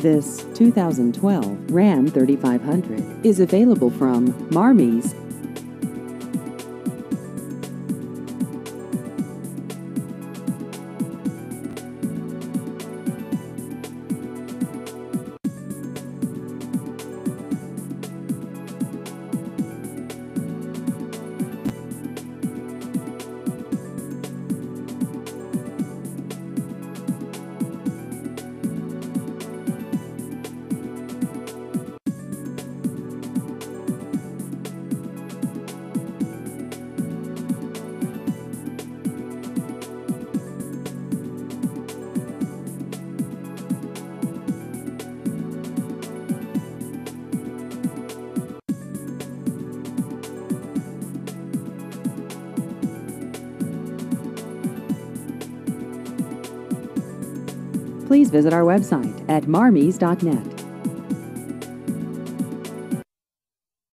This 2012 Ram 3500 is available from Marmies. Please visit our website at marmies.net.